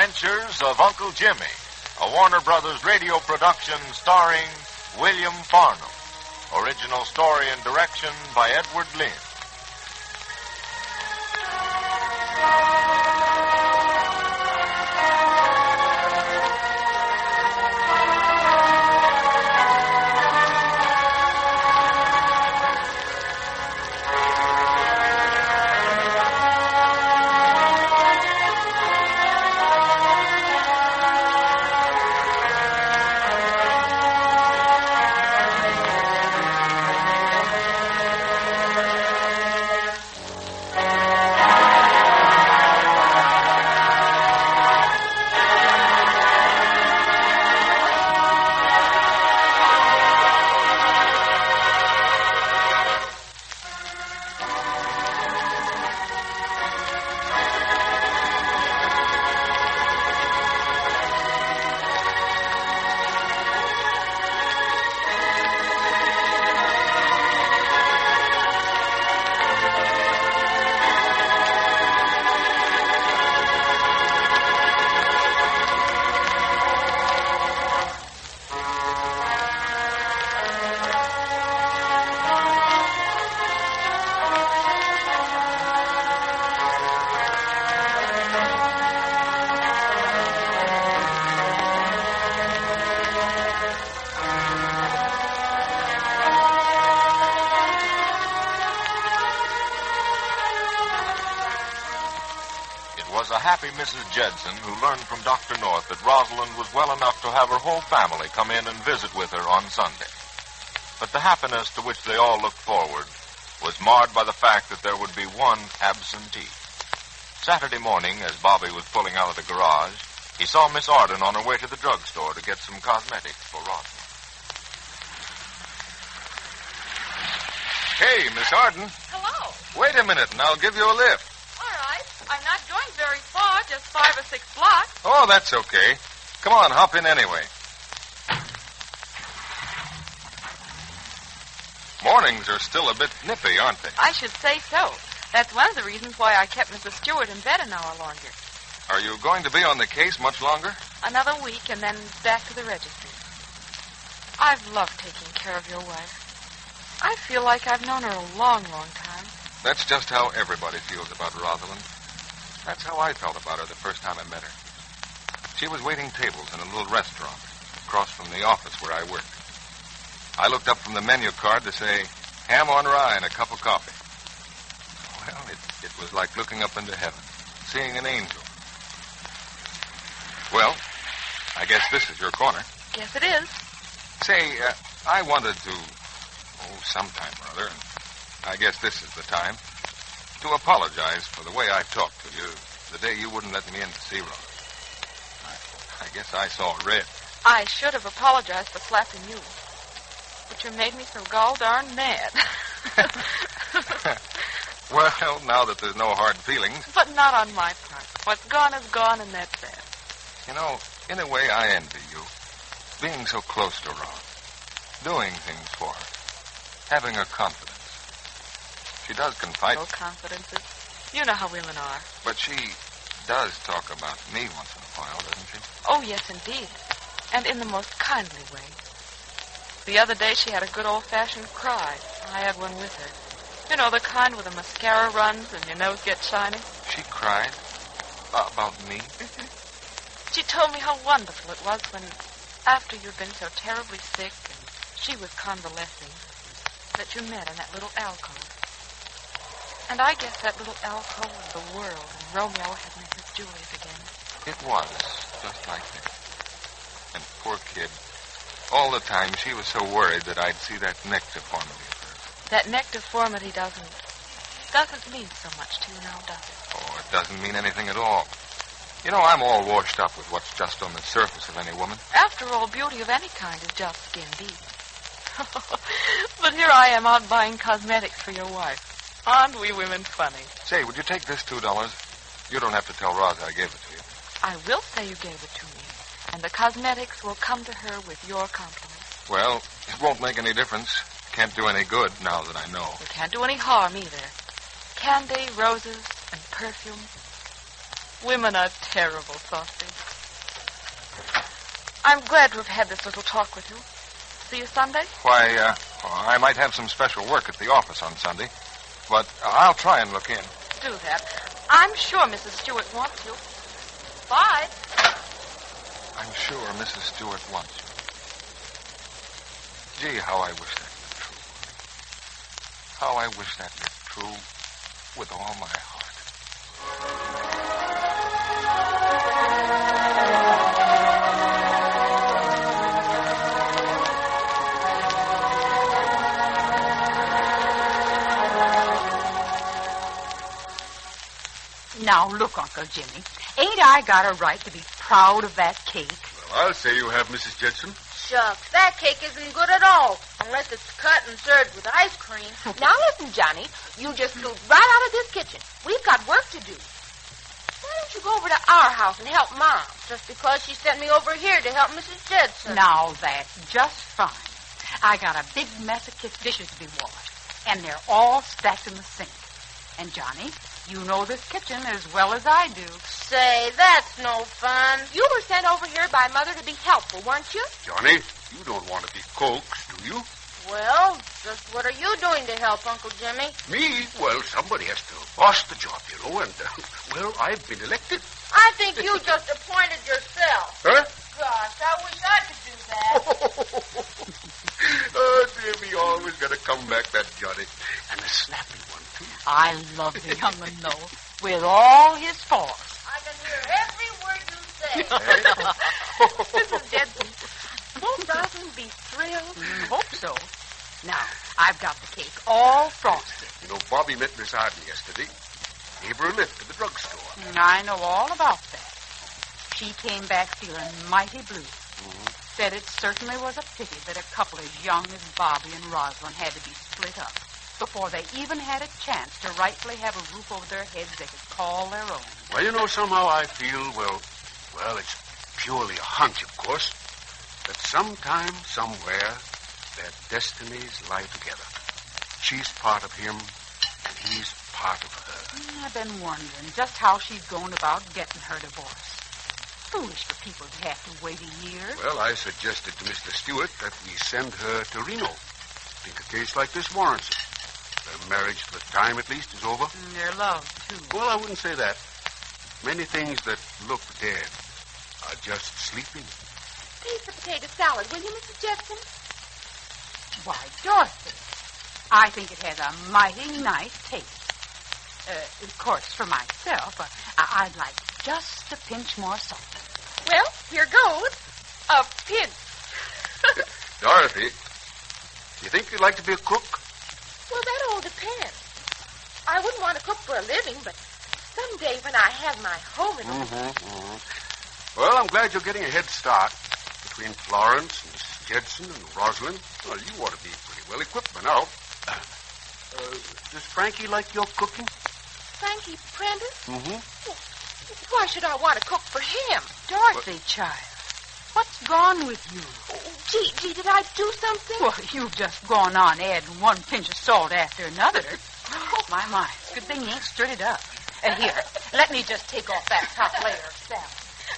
Adventures of Uncle Jimmy, a Warner Brothers radio production starring William Farnum. Original story and direction by Edward Lynn. Happy Mrs. Jedson, who learned from Dr. North that Rosalind was well enough to have her whole family come in and visit with her on Sunday. But the happiness to which they all looked forward was marred by the fact that there would be one absentee. Saturday morning, as Bobby was pulling out of the garage, he saw Miss Arden on her way to the drugstore to get some cosmetics for Rosalind. Hey, Miss Arden. Hello. Wait a minute and I'll give you a lift. I'm not going very far, just 5 or 6 blocks. Oh, that's okay. Come on, hop in anyway. Mornings are still a bit nippy, aren't they? I should say so. That's one of the reasons why I kept Mrs. Stewart in bed an hour longer. Are you going to be on the case much longer? Another week and then back to the registry. I've loved taking care of your wife. I feel like I've known her a long, long time. That's just how everybody feels about Rosalind. That's how I felt about her the first time I met her. She was waiting tables in a little restaurant across from the office where I worked. I looked up from the menu card to say, ham on rye and a cup of coffee. Well, it was like looking up into heaven, seeing an angel. Well, I guess this is your corner. Guess it is. Say, I wanted to, sometime or other, and I guess this is the time, to apologize for the way I talked to you the day you wouldn't let me in to see Rose. I guess I saw red. I should have apologized for slapping you. But you made me so gall darn mad. Well, now that there's no hard feelings. But not on my part. What's gone is gone, and that's that. You know, in a way, I envy you. Being so close to Rose. Doing things for her. Having her confidence. She does confide. No confidences. You know how women are. But she does talk about me once in a while, doesn't she? Oh, yes, indeed. And in the most kindly way. The other day she had a good old-fashioned cry. I had one with her. You know, the kind where the mascara runs and your nose gets shiny. She cried? About me? Mm-hmm. She told me how wonderful it was when, after you'd been so terribly sick and she was convalescing, that you met in that little alcove. And I guess that little alcove was the world, and Romeo had Mrs. Julius again. It was, just like that. And poor kid, all the time she was so worried that I'd see that neck deformity of hers. That neck deformity doesn't mean so much to you now, does it? Oh, it doesn't mean anything at all. You know, I'm all washed up with what's just on the surface of any woman. After all, beauty of any kind is just skin deep. But here I am out buying cosmetics for your wife. Aren't we women funny? Say, would you take this $2? You don't have to tell Roz I gave it to you. I will say you gave it to me, and the cosmetics will come to her with your compliments. Well, it won't make any difference. Can't do any good now that I know. It can't do any harm either. Candy, roses, and perfume. Women are terrible, Softy. I'm glad to have had this little talk with you. See you Sunday? Why, I might have some special work at the office on Sunday, but I'll try and look in. Do that. I'm sure Mrs. Stewart wants you. Bye. I'm sure Mrs. Stewart wants you. Gee, how I wish that were true. How I wish that were true with all my heart. Now, look, Uncle Jimmy. Ain't I got a right to be proud of that cake? Well, I'll say you have, Mrs. Judson. Shucks, that cake isn't good at all, unless it's cut and served with ice cream. Now listen, Johnny, you just scoot right out of this kitchen. We've got work to do. Why don't you go over to our house and help Mom? Just because she sent me over here to help Mrs. Judson. Now, that's just fine. I got a big mess of dishes to be washed, and they're all stacked in the sink. And, Johnny, you know this kitchen as well as I do. Say, that's no fun. You were sent over here by Mother to be helpful, weren't you? Johnny, you don't want to be coaxed, do you? Well, just what are you doing to help, Uncle Jimmy? Me? Well, somebody has to boss the job, you know, and, well, I've been elected. I think you just appointed yourself. Huh? Gosh, I wish I could do that. Oh, Jimmy always got to come back, that Johnny. And a snappy one, too. I love the young'un, though, with all his force. I can hear every word you say. Mrs. Judson, won't Dustin be thrilled? Hope so. Now, I've got the cake all frosted. You know, Bobby met Miss Arden yesterday. Gave her a lift to the drugstore. I know all about that. She came back feeling mighty blue. Said it certainly was a pity that a couple as young as Bobby and Rosalind had to be split up before they even had a chance to rightfully have a roof over their heads they could call their own. Well, you know, somehow I feel, well, it's purely a hunch, of course, that sometime, somewhere, their destinies lie together. She's part of him, and he's part of her. I've been wondering just how she's going about getting her divorce. Foolish for people to have to wait a year. Well, I suggested to Mr. Stewart that we send her to Reno. Think a case like this warrants it. Their marriage, for the time at least, is over. And their love, too. Well, I wouldn't say that. Many things that look dead are just sleeping. Taste the potato salad, will you, Mrs. Judson? Why, Dorothy, I think it has a mighty nice taste. Of course, for myself, I'd like just a pinch more salt. Well, here goes. A pinch. Dorothy, do you think you'd like to be a cook? Well, that all depends. I wouldn't want to cook for a living, but someday when I have my home in Well, I'm glad you're getting a head start. Between Florence, Mrs. Judson, and Rosalind, well, you ought to be pretty well equipped by now. Does Frankie like your cooking? Frankie Prentice? Well, why should I want to cook for him? Dorothy, child, what's gone with you? Gee, did I do something? Well, you've just gone on adding one pinch of salt after another. My, it's a good thing you ain't stirred it up. Here, let me just take off that top layer of salad.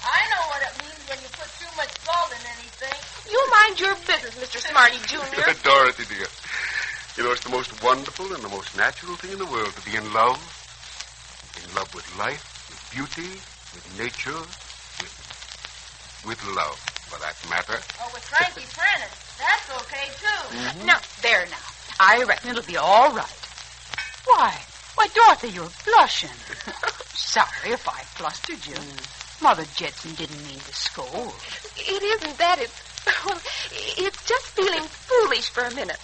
I know what it means when you put too much salt in anything. You mind your business, Mr. Smarty Jr. Dorothy, dear. You know, it's the most wonderful and the most natural thing in the world to be in love. In love with life, with beauty, with nature, with love, for that matter. Oh, with Frankie Prentice, that's okay, too. Now, there now. I reckon it'll be all right. Why, Dorothy, you're blushing. Sorry if I flustered you. Mother Judson didn't mean to scold. It isn't that. It's just feeling foolish for a minute.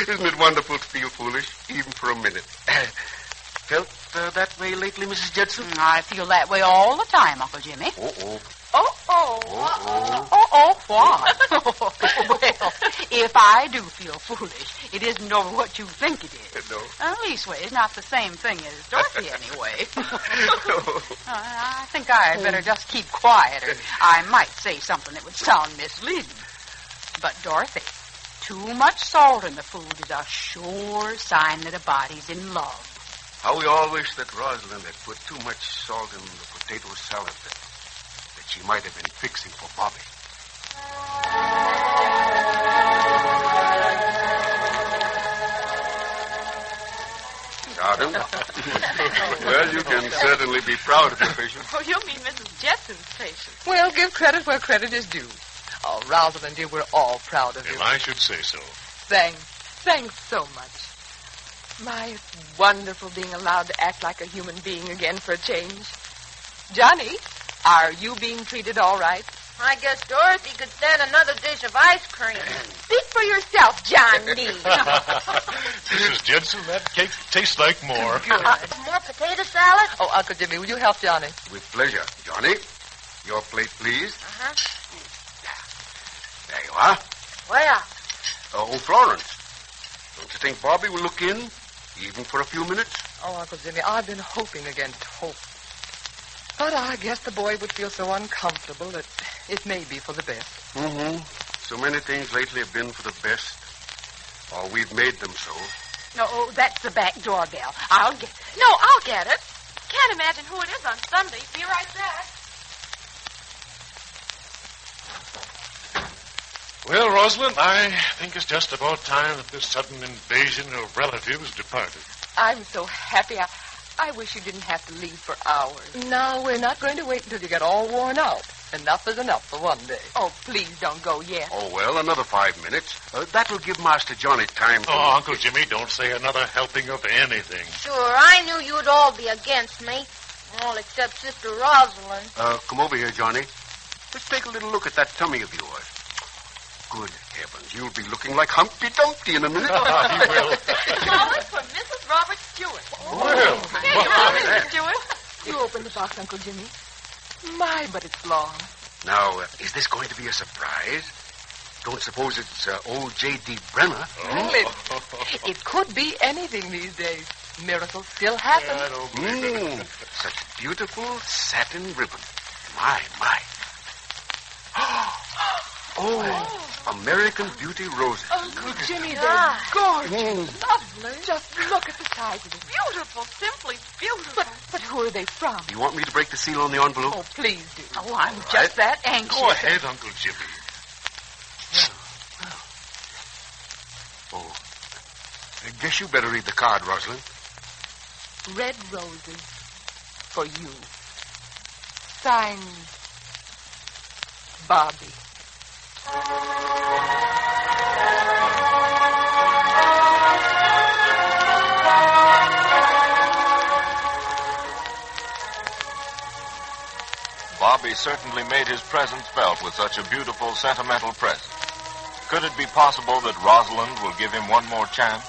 Isn't it wonderful to feel foolish, even for a minute? Felt that way lately, Mrs. Judson? I feel that way all the time, Uncle Jimmy. Uh-oh. What? Well, if I do feel foolish, it isn't over what you think it is. No. Leastways, not the same thing as Dorothy, anyway. I think I'd better just keep quiet, or I might say something that would sound misleading. But, Dorothy, too much salt in the food is a sure sign that a body's in love. How we all wish that Rosalind had put too much salt in the potato salad that she might have been fixing for Bobby. Pardon? Well, you can certainly be proud of your patient. Oh, you mean Mrs. Jetson's patient. Well, give credit where credit is due. Oh, Rosalind, dear, we're all proud of you. If I should say so. Thanks so much. My, it's wonderful being allowed to act like a human being again for a change. Johnny, are you being treated all right? I guess Dorothy could stand another dish of ice cream. Speak for yourself, Johnny. Mrs. Jensen, that cake tastes like more. More potato salad? Oh, Uncle Jimmy, will you help Johnny? With pleasure. Johnny, your plate, please. Uh-huh. There you are. Where? Oh, Florence, don't you think Bobby will look in, even for a few minutes? Oh, Uncle Jimmy, I've been hoping against hope. But I guess the boy would feel so uncomfortable that it may be for the best. Mm-hmm. So many things lately have been for the best. Or we've made them so. Oh, that's the back doorbell. I'll get it. No, I'll get it. Can't imagine who it is on Sunday. Be right back. Well, Rosalind, I think it's just about time that this sudden invasion of relatives departed. I'm so happy. I wish you didn't have to leave for hours. No, we're not going to wait until you get all worn out. Enough is enough for one day. Oh, please don't go yet. Oh, well, another 5 minutes. That'll give Master Johnny time to... Oh, Uncle Jimmy, don't say another helping of anything. Sure, I knew you'd all be against me. All except Sister Rosalind. Come over here, Johnny. Let's take a little look at that tummy of yours. Good heavens, you'll be looking like Humpty Dumpty in a minute. He will. Flowers for Mrs. Robert Stewart. Well, Here you are, Mrs. Stewart. You open the box, Uncle Jimmy. My, but it's long. Now, is this going to be a surprise? Don't suppose it's old J.D. Brenner? Well, it could be anything these days. Miracles still happen. I don't believe it. Such beautiful satin ribbon. My. Oh, American Beauty roses. Uncle Jimmy, they're gorgeous. Lovely. Just look at the size of them. Beautiful, simply beautiful. But who are they from? Do you want me to break the seal on the envelope? Oh, please do. Oh, I'm just that anxious. Go ahead, Uncle Jimmy. Oh, I guess you better read the card, Rosalind. Red roses for you. Signed, Bobby. Bobby certainly made his presence felt with such a beautiful, sentimental present. Could it be possible that Rosalind will give him one more chance?